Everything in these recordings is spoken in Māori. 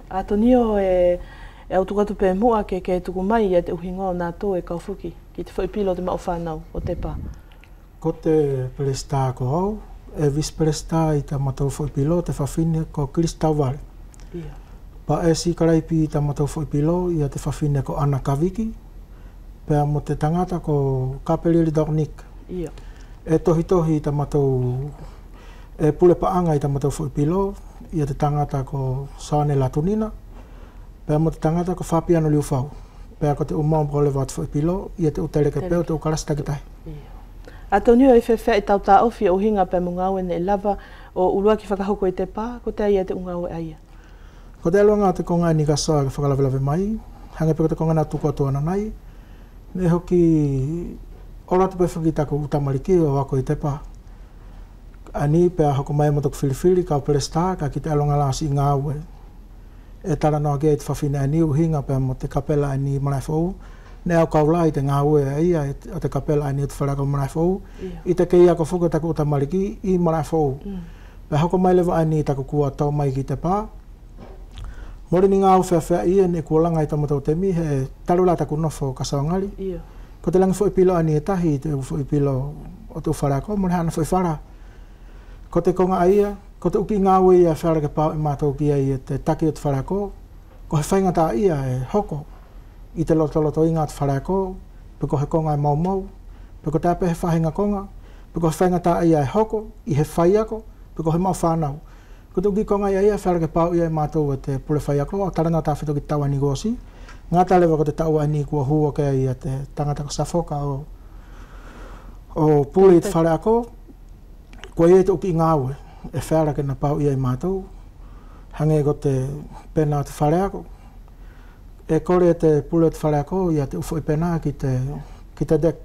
A tonio e autukatu pe mua ke tuku mai e te uhinga o nātou e kaufuki ki te whaipilo te mao whanau o te pā. Ko te peresta ko au, e vis peresta i ta matou whaipilo te whawhine ko Kristau Vale. Ia. Pa e si karaipi i ta matou whaipilo i te whawhine ko Ana Kaviki, pea mo te tangata ko Kapelili Dornik. Ia. E tohi i ta matou e pule paanga i ta matou whaipilo i te tangata ko Sane Latunina, pea mo te tangata ko Whapiano Liufau. Pea ko te umau mpole wat whaipilo i te uteleke peo te ukarasta kitai. Ia. A tonio e whewhea i tau tā ofi o hinga pe mungau e ne lava o urua ki whakahoko i te pā, ko te aia te ungau e aia. Ko te aluanga te konga ni kasoa ke whakalawelawe mai, hange pe ko te konga nā tuku atu ana nai, ne hoki ora te pewhakitako utamariki o wako i te pā. Ani pea hoko mai mo toku whiriwhiri ka peresta ka ki te aluanga lasi i ngā ue. E tara noa kia i te whawhine ani uhinga pea mo te kapela ani Marae Fou, ne au kaula i te ngā ue ia o te kapela ani o te wharako Marae Fou, i te kei ako whuka tako utamariki i Marae Fou. Pea hoko mai lewa ani tako kua tau mai ki te pā. Mori ni ngā uwhewhea ia ne kuolanga i tamatau temi he tarula taku nofo kasaongari. Ia. Ko te langi whaipilo ani e tahi te whaipilo o te wharako, mori hana whaipara. Ko te konga aia, ko te uki ngā ue ia wharake pāu e mātou ki ai e te taki o te wharako, ko he whaingata ia e hoko i te loto i ngā te wharako, pe ko he konga e mau, pe ko te ape he whahinga konga, pe ko he whaingata ia e hoko, i he whaiako, pe ko he mau whanau. Ko te uki konga ia wharake pāu ia e mātou e te pule whaiako, o tarana tāwhito ki taua ni gosi, ngā talewa ko te taua ni kua hua kea ia te tangata ko safoka o pule i te whareako, ko ia te uki ngā ue, e wharake na pāu ia i mātou, hange ko te pena o te whareako, e kore te pule o te whareako ia te ufo i pena ki te dek.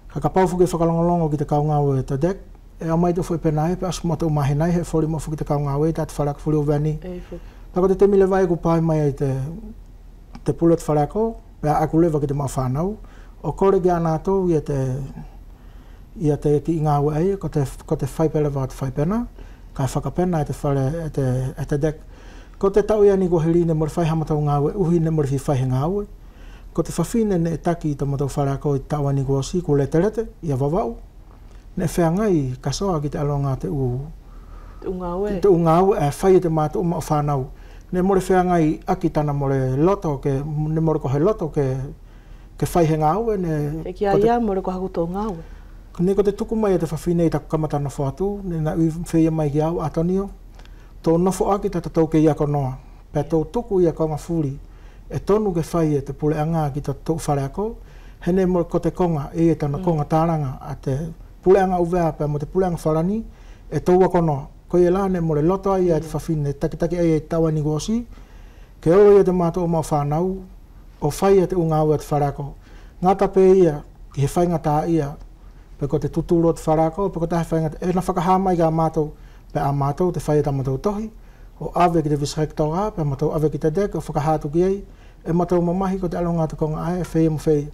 Ka paufu ki whakalongolongo ki te kaunga ue te dek, e au mai te ufo i pena e, pe asu mo te umahinai, he whori mo ki te kaunga ue, ta te whareako whuri o veni. Tako te temi le vai ku pai mai ai te pule o te whareako, pe aku lewa ki te mau whanau, o kore ki anātou ia te ki ngā ue ai, ko te whaipele wa te whaipena, ka whakapena e te dek. Ko te tau ia ni ko hiri ne mori whai hamatau ngā ue, uhi ne mori whai ngā ue. Ko te whawhine ne taki i tamatau wharako i taua ni ko si, ko lete rete, ia wawau. Ne whea ngai kasoa ki te alonga te unga ue. Te unga ue, e whai te mātu uma o whanau. Ne mori whea ngai aki tana mori loto, ne mori ko he loto ke whai he ngā ue. E ki a ia mori ko hakuto ngā ue. Ne ko te tuku mai e te whawhine i taku kamatana whātu, ne na ui whea mai ki au atonio. Tō nofo aki tata tau ke ia konoa, pia tō tuku ia konga furi, e tonu ke whai e te pule anga ki ta tō whareako, hene mo ko te konga, e tana konga tāranga, a te pule anga uvea, pia mo te pule anga wharani, e tōua konoa. Ko ia lāne mo le loto ai e te whawhine, taki ai e taua ni gosi, ke oro ia te mātou mau whanau, o whai e te unga au e te whareako. Ngā tape ia, ki he whaingata ia, pe ko te tuturo o te whareako, pe ko te whaingata, e na whakahamai ka mātou, pe a mātou te whai e tāmatou tohi, o ave ki te visrektora, pe mātou ave ki te dek, o whakahātu ki ei, e mātou mamahi ko te alonga te konga ai, e whei mo whei.